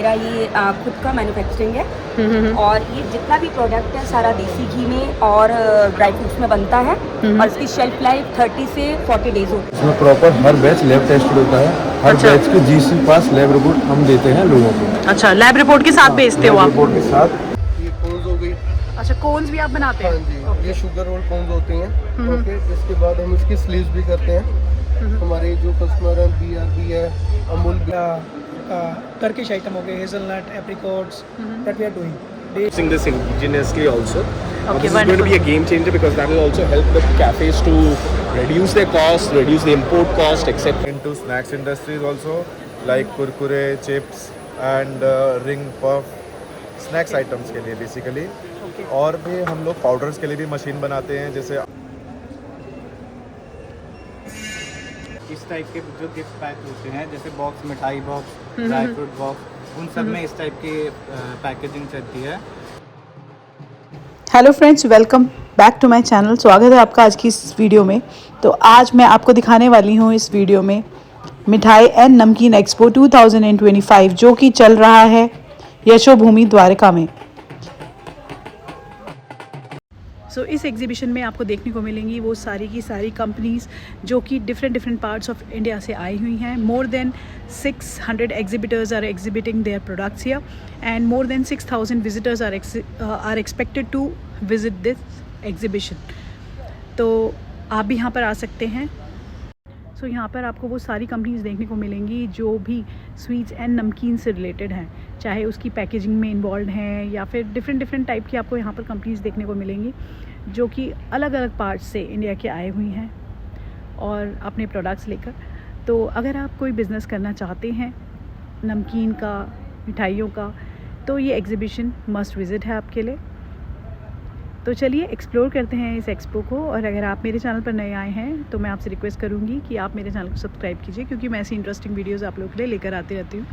मेरा ये खुद का मैन्युफैक्चरिंग है और ये जितना भी प्रोडक्ट है सारा देसी घी में और ड्राई फ्रूट्स में बनता है और इसकी शेल्फ लाइफ 30 से 40 डेज होती है। इसमें प्रॉपर हर बैच लैब टेस्टेड होता है। हर बैच के जीसी पास लैब रिपोर्ट हम देते हैं लोगों को। अच्छा, लैब रिपोर्ट के साथ बेचते हो आप? रिपोर्ट के साथ। ये कोन्स हो गई। अच्छा, कोन्स भी आप बनाते हैं? हाँ जी, ये शुगर रोल कोन्स होते हैं। ओके, इसके बाद हम इसकी स्लीव्स भी करते हैं। हमारे जो कस्टमर हैं BRB है, अमूल Turkish item हो गए, hazelnut, apricots, that we are doing. Using this ingeniously also. Okay, This is going to be a game changer because that will also help the cafes to reduce their costs, reduce the import cost, etc. Into snacks industries also, like kurkure, chips and ring puff, snacks items के लिए basically. और भी हम लोग powders के लिए भी machine बनाते हैं, जैसे इस टाइप के जो गिफ्ट पैक होते हैं, जैसे बॉक्स, मिठाई बॉक्स, ड्राई फ्रूट बॉक्स, उन सब में इस टाइप की पैकेजिंग चलती है। Hello friends, welcome back to my channel. स्वागत है आपका आज की इस वीडियो में। तो आज मैं आपको दिखाने वाली हूँ इस वीडियो में मिठाई एंड नमकीन एक्सपो 2025 जो कि चल रहा है यशोभूमि द्वारका में। सो इस एग्जीबिशन में आपको देखने को मिलेंगी वो सारी की सारी कंपनीज़ जो कि डिफरेंट पार्ट्स ऑफ इंडिया से आई हुई हैं। More than 600 exhibitors are exhibiting their products here and more than 6000 visitors are expected to visit this exhibition. तो आप भी यहाँ पर आ सकते हैं। सो यहाँ पर आपको वो सारी कंपनीज़ देखने को मिलेंगी जो भी स्वीट्स एंड नमकीन से रिलेटेड हैं, चाहे उसकी पैकेजिंग में इन्वॉल्व हैं या फिर डिफरेंट टाइप की आपको यहाँ पर कंपनीज़ देखने को मिलेंगी जो कि अलग अलग पार्ट्स से इंडिया के आए हुई हैं और अपने प्रोडक्ट्स लेकर। तो अगर आप कोई बिज़नेस करना चाहते हैं नमकीन का, मिठाइयों का, तो ये एग्ज़िबिशन मस्ट विज़िट है आपके लिए। तो चलिए एक्सप्लोर करते हैं इस एक्सपो को। और अगर आप मेरे चैनल पर नए आए हैं तो मैं आपसे रिक्वेस्ट करूँगी कि आप मेरे चैनल को सब्सक्राइब कीजिए क्योंकि मैं ऐसी इंटरेस्टिंग वीडियोज़ आप लोगों के लिए लेकर आती रहती हूँ।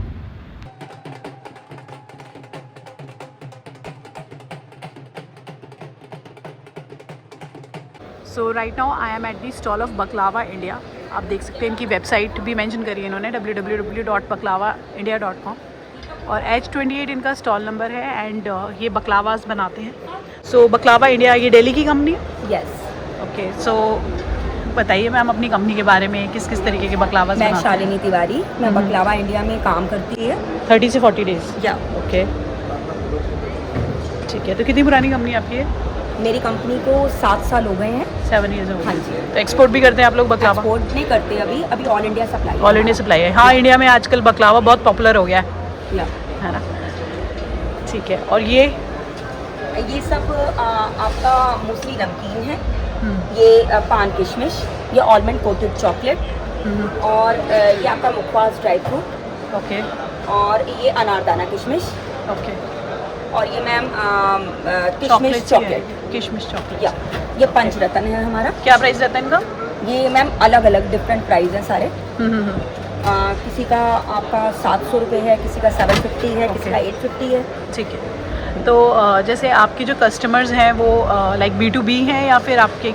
So right now I am at the stall of Baklava India. आप देख सकते हैं इनकी वेबसाइट भी मेंशन करी है इन्होंने www.baklavaindia.com और H28 इनका स्टॉल नंबर है एंड ये बकलावाज बनाते हैं। सो बकलावा इंडिया ये दिल्ली की कंपनी है? यस। ओके, सो बताइए मैम अपनी कंपनी के बारे में, किस किस तरीके के बकलावाज मैं बनाते हैं? शालिनी तिवारी, मैं बकलावा इंडिया में काम करती है 30 से 40 डेज। या ओके, ठीक है। तो कितनी पुरानी कंपनी आपकी है? मेरी कंपनी को 7 साल हो गए हैं। 7 ईयर्स हो गए। हाँ जी। तो एक्सपोर्ट भी करते हैं आप लोग बकलावा? एक्सपोर्ट नहीं करते अभी all India supply. All India supply है। हाँ, इंडिया में आजकल बकलावा बहुत पॉपुलर हो गया या है ना। ठीक है। और ये सब आपका मोस्टली नमकीन है। ये पान किशमिश, ये आलमंड कोटेड चॉकलेट और ये आपका मुखवास ड्राई फ्रूट। ओके। और ये अनारदाना किशमिश ओके। और ये मैम किशमिश चॉकलेट। किशमिश चॉकलेट। या ये पंचरत्न है हमारा। क्या प्राइस रहता है इनका? ये मैम अलग अलग डिफरेंट प्राइस हैं सारे। किसी का आपका 700 रुपये है, किसी का 750 है, किसी का 850 है। ठीक है। तो जैसे आपके जो कस्टमर्स हैं वो लाइक B2B हैं या फिर आपके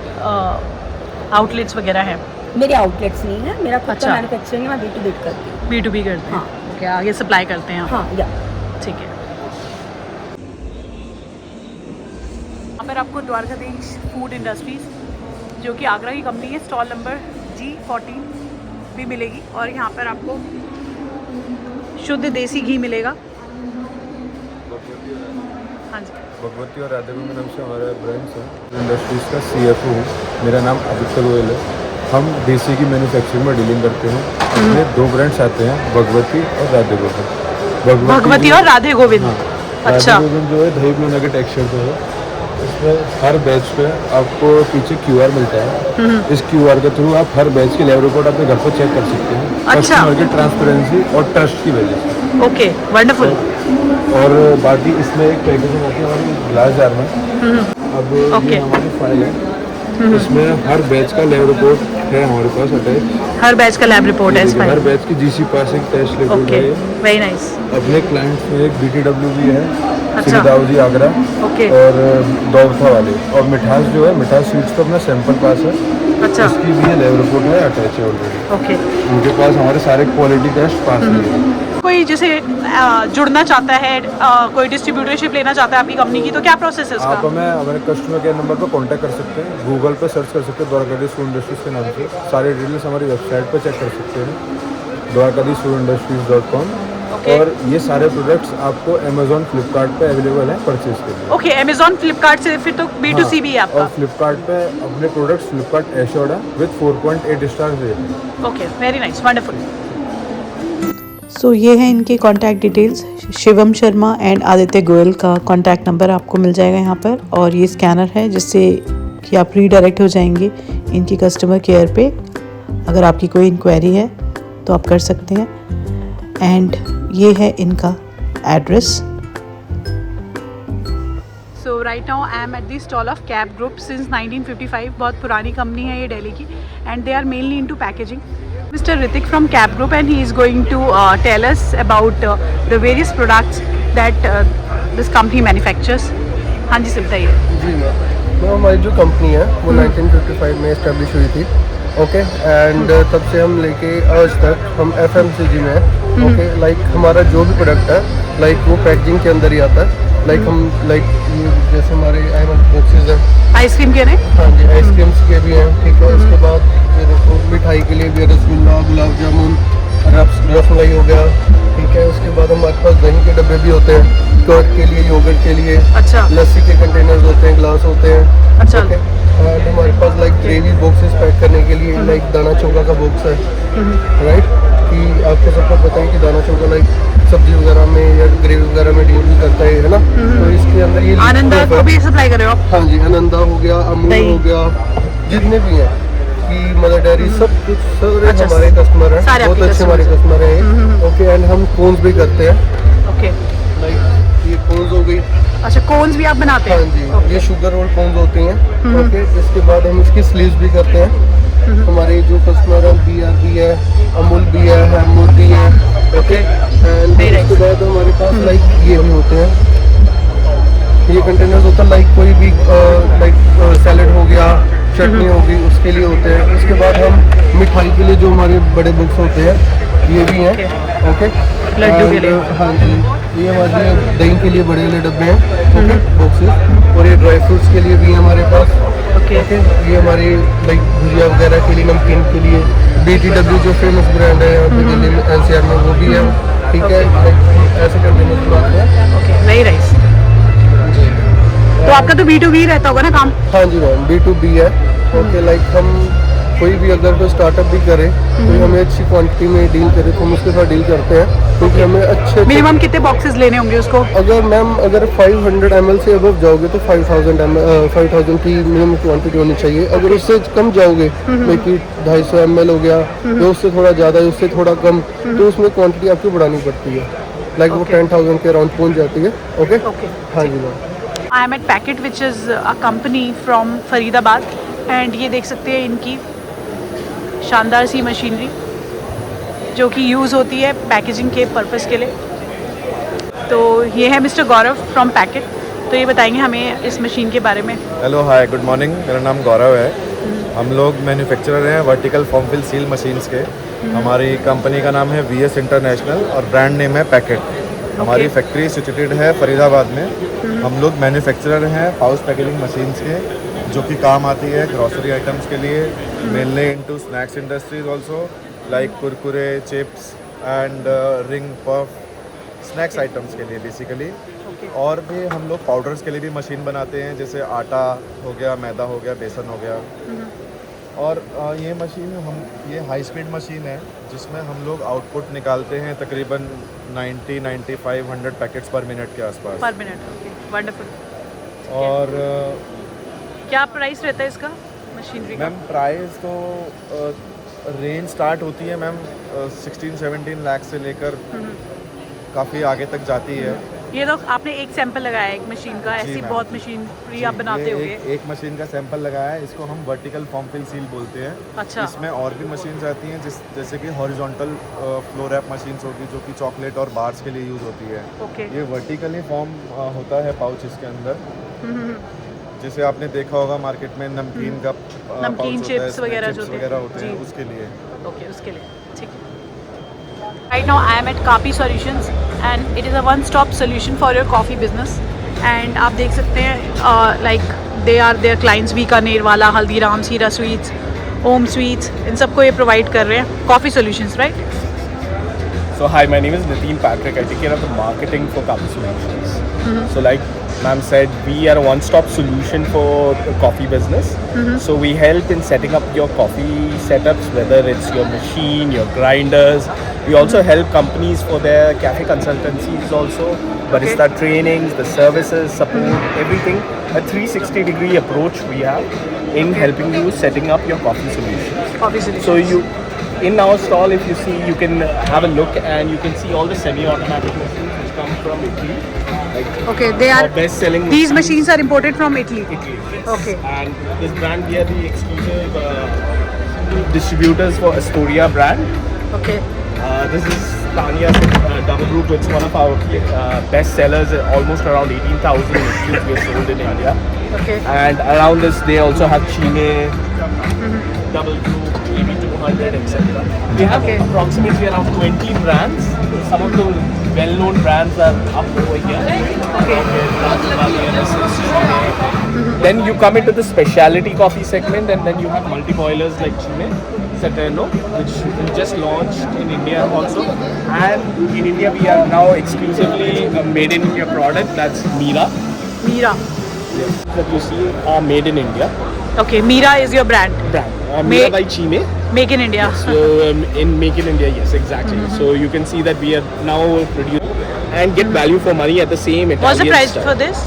आउटलेट्स वगैरह हैं? मेरे आउटलेट्स नहीं है, मेरा खुद अच्छा। का मैन्युफैक्चरिंग है, मैं B2B करती हूँ। B2B करते हैं? हाँ। ओके, आगे सप्लाई करते हैं? हाँ या ठीक है। यहाँ पर आपको द्वारकाधीश फूड इंडस्ट्रीज़ जो कि आगरा की कंपनी है, स्टॉल नंबर G14 भी मिलेगी और यहाँ पर आपको शुद्ध देसी घी मिलेगा। हाँ जी। भगवती और राधे के नाम से हमारा ब्रांच है। इंडस्ट्रीज़ का CFO हूँ। मेरा नाम आदित्य गोयल है। हम देसी की मैन्युफैक्चरिंग में डीलिंग करते हैं। इसमें 2 ब्रांड्स आते हैं, भगवती और राधे गोविंद। भगवती और राधे गोविंद। हाँ, अच्छा। राधे गोविंद जो है दही बलोना के टेक्सचर पे है। इसमें हर बैच पे आपको पीछे QR मिलता है। इस QR के थ्रू आप हर बैच की लैब रिपोर्ट अपने घर पर चेक कर सकते हैं। अच्छा। कस्टमर की ट्रांसपेरेंसी और ट्रस्ट की वजह से। Okay, wonderful. और बाकी इसमें एक पैकेजिंग आती है हमारी ग्लास जार में। अब ये हमारी फाइल है, इसमें हर बैच का लैब रिपोर्ट है हमारे पास अटैच। हर बैच का लैब रिपोर्ट है इस हर फाइल? बैच की GC passing test report okay, है। Very nice. अपने क्लाइंट्स में एक BTW भी है, अच्छा। श्री दाऊजी आगरा ओके। और दौलता वाले। और मिठास जो है, मिठास स्वीट्स का अपना सैंपल पास है। अच्छा। इसकी भी लैब रिपोर्ट है अटैच है ऑलरेडी। ओके। उनके पास हमारे सारे क्वालिटी टेस्ट पास है। कोई जैसे जुड़ना चाहता है, कोई डिस्ट्रीब्यूटरशिप लेना चाहता है आपकी कंपनी की, तो क्या प्रोसेस है आप उसका? हमें हमारे कस्टमर केयर नंबर पर कांटेक्ट कर सकते हैं, गूगल पर सर्च कर सकते हैं द्वारकाधीश फूड इंडस्ट्रीज़ के नाम से। सारी डिटेल्स हमारी वेबसाइट पर चेक कर सकते हैं, dwarkadishfoodindustries.com। और ये सारे प्रोडक्ट्स आपको अमेजोन फ्लिपकार्ट पे अवेलेबल हैं परचेज के लिए। ओके, अमेजोन फ्लिपकार्ट से फिर तो B2C भी है और आपका। फ्लिपकार्ट पे अपने प्रोडक्ट्स फ्लिपकार्ट एश्योर्ड है with 4.8 star rating. Okay, very nice, wonderful. So ये है इनके contact details. Shivam Sharma and Aditya Goyal का कॉन्टैक्ट नंबर आपको मिल जाएगा यहाँ पर, और ये स्कैनर है जिससे कि आप रीडायरेक्ट हो जाएंगे इनकी कस्टमर केयर पे। अगर आपकी कोई इंक्वायरी है तो आप कर सकते हैं। एंड ये है इनका address. So right now I am at the stall of Cab group since 1955। बहुत पुरानी कंपनी है ये दिल्ली की, and they are mainly into packaging. Mr. Ritik from Cab Group, and he is going to tell us about the various products that this company manufactures. हाँ जी, सब बताइए। जी ma'am, हमारी जो कंपनी है वो 1955 में इस्टेब्लिश हुई थी। ओके, एंड तब से हम लेके आज तक हम FMCG में हैं। ओके, लाइक हमारा जो भी प्रोडक्ट है लाइक वो पैकेजिंग के अंदर ही आता है। लाइक हम लाइक ये जैसे हमारे बॉक्सेस हैं आइसक्रीम के नहीं? हाँ जी, आइसक्रीम्स के भी हैं। ठीक है, उसके बाद ये देखो मिठाई के लिए भी रसगुल्ला, गुलाब जामुन, रसमलाई हो गया। ठीक है, उसके बाद हमारे पास दही के डब्बे भी होते हैं, कर्ड के लिए, योगर्ट के लिए। अच्छा, लस्सी के कंटेनर्स होते हैं, ग्लास होते हैं। अच्छा। ओके, एंड हमारे पास लाइक ग्रेवी बॉक्सेस पैक करने के लिए लाइक दाना चौका का बॉक्स है। राइट, कि आपको सबको पता है कि दाना चौका लाइक सब्जी वगैरह में या ग्रेवी वगैरह में डील भी करता है ना। तो इसके अंदर ये आनंदा को भी सप्लाई कर रहे हो आप? हाँ जी, आनंदा हो गया, अमूल हो गया, जितने भी हैं कि मदर डेयरी सब कुछ सारे अच्छा, हमारे कस्टमर हैं, सारे बहुत आपके अच्छे हमारे कस्टमर हैं। ओके, एंड हम कोन्स भी करते हैं। ओके, लाइक ये कोन्स हो गई। अच्छा, कोन्स भी आप बनाते हाँ हैं? जी, ये शुगर रोल कोन्स होती हैं। ओके, इसके बाद हम इसकी स्लीव्स भी करते हैं। हमारे जो कस्टमर हैं BRB है, अमूल भी है, हैमूल भी है। ओके, एंड उसके बाद हमारे पास लाइक ये भी होते हैं, ये कंटेनर्स होता है लाइक कोई भी लाइक सैलेड हो गया, चटनी हो गई, उसके लिए होते हैं। उसके बाद हम मिठाई के लिए जो हमारे बड़े बुक्स होते हैं ये भी हैं। ओके, लड्डू के लिए। हाँ जी, ये हमारे दही के लिए बड़े वाले डब्बे हैं। Okay, boxes. और ये ड्राई फ्रूट्स के लिए भी है हमारे पास। ओके, ये हमारे लाइक भुजिया वगैरह के लिए, नमकीन के लिए BTW जो फेमस ब्रांड है यहाँ पे दिल्ली में, NCR में, वो भी है। ठीक है, ऐसे कंटेनर्स बनाते हैं। Okay, very nice. तो आपका तो B2B रहता होगा ना काम? हाँ जी मैम, B2B है। ओके, लाइक हम कोई भी अगर कोई स्टार्टअप भी करे तो हमें अच्छी क्वांटिटी में डील करे तो हम उसके साथ डील करते हैं, क्योंकि हमें अच्छे मिनिमम कितने बॉक्सेस लेने होंगे उसको? अगर मैम अगर 500 ml से अबव जाओगे तो 5000 की मिनिमम क्वांटिटी होनी चाहिए। अगर उससे कम जाओगे कि 250 ml हो गया तो उससे थोड़ा ज़्यादा, उससे थोड़ा कम, तो उसमें क्वांटिटी आपको बढ़ानी पड़ती है। लाइक वो 10,000 के अराउंड पहुँच जाती है। ओके, हाँ जी ma'am. I am at Packet which is a company from Faridabad, and ये देख सकते हैं इनकी शानदार सी मशीनरी जो कि यूज़ होती है पैकेजिंग के पर्पस के लिए। तो ये है मिस्टर गौरव फ्रॉम पैकेट, तो ये बताएंगे हमें इस मशीन के बारे में। Hello, hi, good morning. मेरा नाम गौरव है। हम लोग मैन्युफैक्चरर हैं vertical form fill seal machines के। हमारी कंपनी का नाम है VS इंटरनेशनल और ब्रांड नेम है पैकेट। हमारी फैक्ट्री सिचुएटेड है फरीदाबाद में। हम लोग मैन्युफैक्चरर हैं पाउच पैकेजिंग मशीन्स के, जो कि काम आती है ग्रॉसरी आइटम्स के लिए, mainly into snacks industries also, like Kurkure, chips and ring puff, snacks items के लिए बेसिकली। और भी हम लोग पाउडर्स के लिए भी मशीन बनाते हैं, जैसे आटा हो गया, मैदा हो गया, बेसन हो गया। और ये मशीन ये हाई स्पीड मशीन है जिसमें हम लोग आउटपुट निकालते हैं तकरीबन 90-95-100 पैकेट्स पर मिनट के आसपास। पर मिनट, ओके, वंडरफुल। और क्या प्राइस रहता है इसका मशीनरी का? मैम प्राइस तो रेंज स्टार्ट होती है मैम 16-17 लाख से लेकर काफ़ी आगे तक जाती है। ये तो आपने एक सैंपल लगाया है एक मशीन का, ऐसी मैम। बहुत मशीन आप बनाते होंगे। एक मशीन का सैंपल लगाया है, इसको हम वर्टिकल फॉर्म फिल सील बोलते हैं। अच्छा, इसमें और भी मशीन्स आती हैं जैसे कि हॉरिजॉन्टल फ्लो रैप मशीन्स होगी, जो कि चॉकलेट और बार्स के लिए यूज़ होती है। ओके, ये वर्टिकली फॉर्म होता है पाउच इसके अंदर, जैसे आपने देखा होगा मार्केट में नमकीन का नमकीन चिप्स वगैरह जो वगैरह होते हैं, जी। उसके लिए। ओके, उसके लिए ठीक है। Right now I am at Kapi Solutions and it is a one-stop solution for your coffee business. And आप देख सकते हैं like they are their clients Bikaner वाला, हल्दीराम, हीरा स्वीट्स, ओम स्वीट्स, इन सबको ये प्रोवाइड कर रहे हैं coffee solutions, right? So hi, my name is Nitin Patrick. I take care of the marketing for Kapi Solutions. So like ma'am said, we are a one-stop solution for the coffee business. So we help in setting up your coffee setups, whether it's your machine, your grinders. We also help companies for their cafe consultancies also, barista trainings, the services, support, everything. A 360-degree approach we have in helping you setting up your coffee solutions. Coffee solutions. So you, in our stall, if you see, you can have a look and you can see all the semi-automatic machines which come from Italy. Like Okay, they our are. best-selling These machines are imported from Italy. Italy. Yes. Okay. And this brand, we are the exclusive distributors for Astoria brand. Okay. This is Tanya's double group. It's one of our best sellers. Almost around 18,000 machines we have sold in India. Okay. And around this, they also have Chine, double group, AB200, etc. We have Okay. approximately around 20 brands. Some of the well-known brands are up over here. Then you come into the specialty coffee segment, and then you have multi-boilers like Chine, Saterno, which we just launched in India also. And in India, we are now exclusively a made in India product. That's Mira. Mira. That you see are made in India. Okay, Mira is your brand. Mira by Chine. Make in India. So in Make in India, yes, exactly. So you can see that we are now producing and get value for money at the same Italian What's the price style. for this?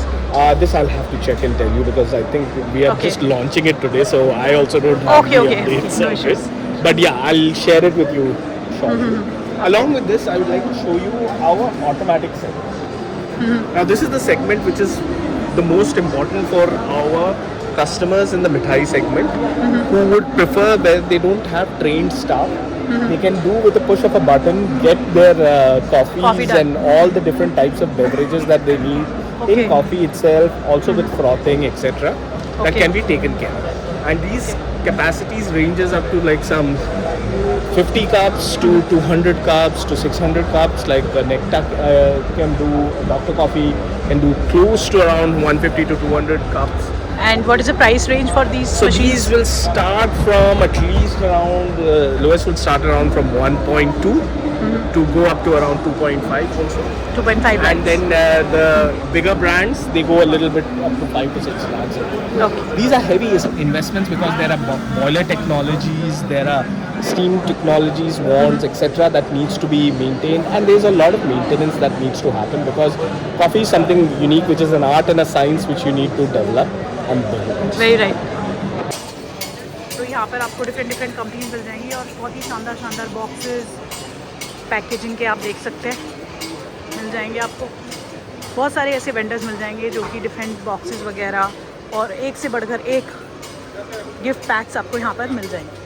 This I'll have to check and tell you because I think we are Okay. just launching it today, so I also don't have Okay, the okay, updates no of issues. it. But yeah, I'll share it with you shortly. Along with this, I would like to show you our automatic segment. Now this is the segment which is the most important for our customers in the mithai segment who would prefer where they don't have trained staff. They can do with the push of a button, get their Coffee coffees done. and all the different types of beverages that they need Okay. in coffee itself, also with frothing, etc. That Okay. can be taken care of. And these capacities ranges up to like some 50 cups to 200 cups to 600 cups. Like Nectar can do, Dr. Coffee can do close to around 150 to 200 cups. And what is the price range for these So machines? these will start from at least around, lowest will start around from 1.2 to go up to around 2.5 also. 2.5 lakhs. And then the bigger brands, they go a little bit up to 5 to 6 lakhs. Okay. These are heavy investments because there are boiler technologies, there are steam technologies, wands, etc. that needs to be maintained, and there's a lot of maintenance that needs to happen because coffee is something unique, which is an art and a science which you need to develop and build. Very right. तो यहाँ पर आपको different companies मिल जाएंगी और बहुत ही शानदार boxes packaging के आप देख सकते हैं मिल जाएंगे आपको. बहुत सारे ऐसे वेंडर्स मिल जाएंगे जो कि डिफरेंट बॉक्सेस वगैरह और एक से बढ़कर एक गिफ्ट पैक्स आपको यहाँ पर मिल जाएंगे.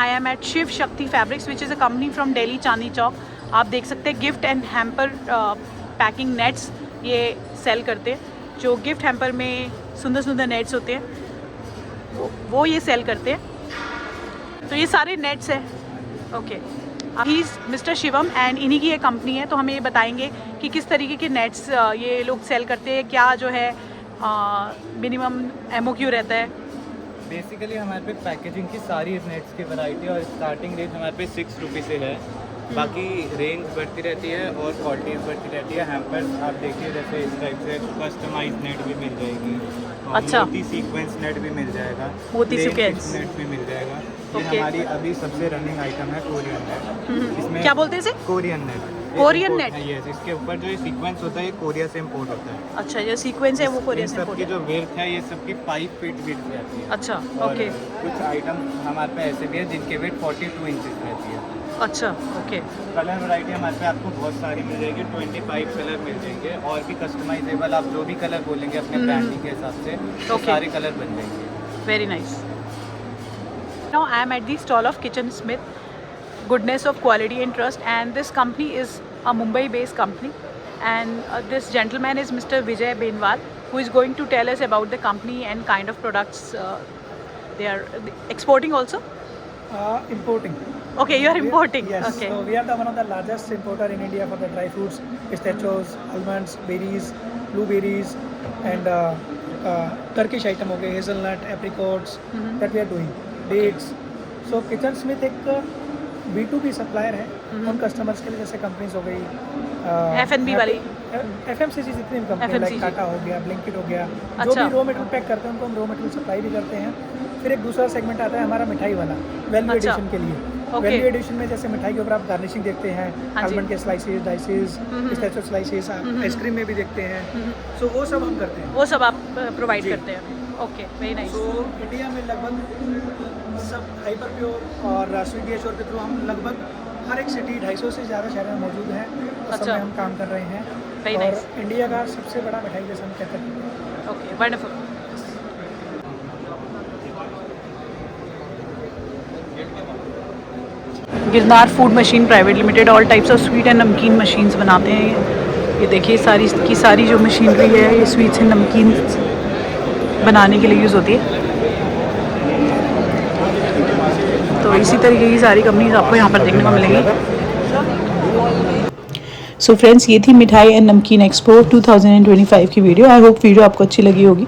आई am at Shiv Shakti Fabrics which is a company from Delhi Chandni Chowk. आप देख सकते हैं gift and hamper packing nets ये सेल करते हैं. जो गिफ्ट हैम्पर में सुंदर नेट्स होते हैं वो ये सेल करते हैं. तो ये सारे नेट्स हैं. Okay, he is mister Shivam and इन्हीं की ये कंपनी है. तो हमें ये बताएंगे कि किस तरीके के नेट्स ये लोग सेल करते हैं, क्या जो है मिनिमम MOQ रहता है. बेसिकली हमारे पे पैकेजिंग की सारी नेट्स की वैरायटी और स्टार्टिंग रेंज हमारे पे 6 रुपये से है. बाकी रेंज बढ़ती रहती है और क्वालिटीज बढ़ती रहती है. हैम्पर्स आप देखिए जैसे इस टाइप से कस्टमाइज नेट भी मिल जाएगी. और अच्छा. मोती सीक्वेंस नेट भी मिल जाएगा. मोती Plain सीक्वेंस. fixed नेट भी मिल जाएगा. ये Okay. हमारी अभी सबसे रनिंग आइटम है कोरियन नेट. इसमें क्या बोलते हैं इसे? Korean net. Korean net? Yes, इसके ऊपर जो ये सीक्वेंस होता है ये कोरिया से इम्पोर्ट होता है. अच्छा, जो सीक्वेंस है वो कोरिया इन से सबकी import जो है. वेट है ये सबकी 5 फीट वेट रहती है. अच्छा, और ओके. कुछ आइटम हमारे पे ऐसे भी है जिनके वेट 42 इंचेस रहती है. अच्छा, ओके. कलर वैरायटी हमारे पे आपको बहुत सारी मिल जाएगी. 25 कलर मिल जाएंगे और भी कस्टमाइजेबल आप जो भी कलर बोलेंगे अपने ब्रांडिंग के हिसाब से वो Okay. सारे कलर बन जाएंगे. Very nice. Now I am at the stall of Kitchen Smith, goodness of quality and trust, and this company is a Mumbai-based company, and this gentleman is Mr. Vijay Benwal, who is going to tell us about the company and kind of products they are exporting also. Importing. Okay, you are importing. Yes. Okay. So we are one of the largest importer in India for the dry fruits, pistachios, almonds, berries, blueberries, and Turkish item हो गए, hazelnut, apricots, that we are doing, dates. So Kitchen Smith एक B2B supplier है उन customers के लिए, जैसे companies हो गई F&B वाली, FMCG जितनी भी कंपनी लाइक FMCG. टाटा हो गया, ब्लिंकिट हो गया, जो अच्छा. भी रॉ मटेरियल पैक करते हैं उनको हम रॉ मटेरियल सप्लाई भी करते हैं। फिर एक दूसरा सेगमेंट आता है हमारा मिठाई वाला, वैल्यू अच्छा. एडिशन के लिए। Okay. वैल्यू एडिशन में जैसे मिठाई के ऊपर आप गार्निशिंग देखते हैं, हाँ जी. आलमंड के slices, dices, pistachio slices, ice cream में भी देखते हैं, सो वो सब हम करते हैं। वो सब आप प्रोवाइड करते हैं। Okay, very nice. तो इंडिया में लगभग सब हाइपर प्योर और स्विगी एश्योर के थ्रू हम लगभग हर एक सिटी 250 से ज़्यादा शहर में मौजूद हैं, उस अच्छा. समय हम काम कर रहे हैं। Very और nice. इंडिया का सबसे बड़ा मिठाई जैसे हम कहते हैं। Okay, wonderful. Girnar food machine private limited all types of sweet and नमकीन मशीन्स बनाते हैं। ये देखिए सारी की सारी जो मशीनरी है ये स्वीट्स एंड नमकीन बनाने के लिए यूज़ होती है। तो इसी तरीके की सारी कंपनीज आपको यहाँ पर देखने को मिलेंगी। सो फ्रेंड्स, ये थी मिठाई एंड नमकीन एक्सपो 2025 की वीडियो। आई होप वीडियो आपको अच्छी लगी होगी।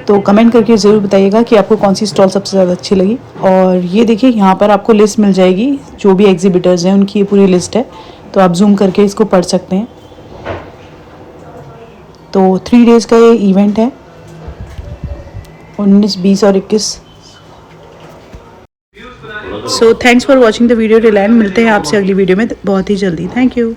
तो कमेंट करके ज़रूर बताइएगा कि आपको कौन सी स्टॉल सबसे ज़्यादा अच्छी लगी। और ये देखिए यहाँ पर आपको लिस्ट मिल जाएगी, जो भी एग्जिबिटर्स हैं उनकी ये पूरी लिस्ट है, तो आप जूम करके इसको पढ़ सकते हैं। तो 3 डेज़ का ये इवेंट है, 19, 20 और 21। So thanks for watching the video till and. मिलते हैं आपसे अगली वीडियो में बहुत ही जल्दी। Thank you.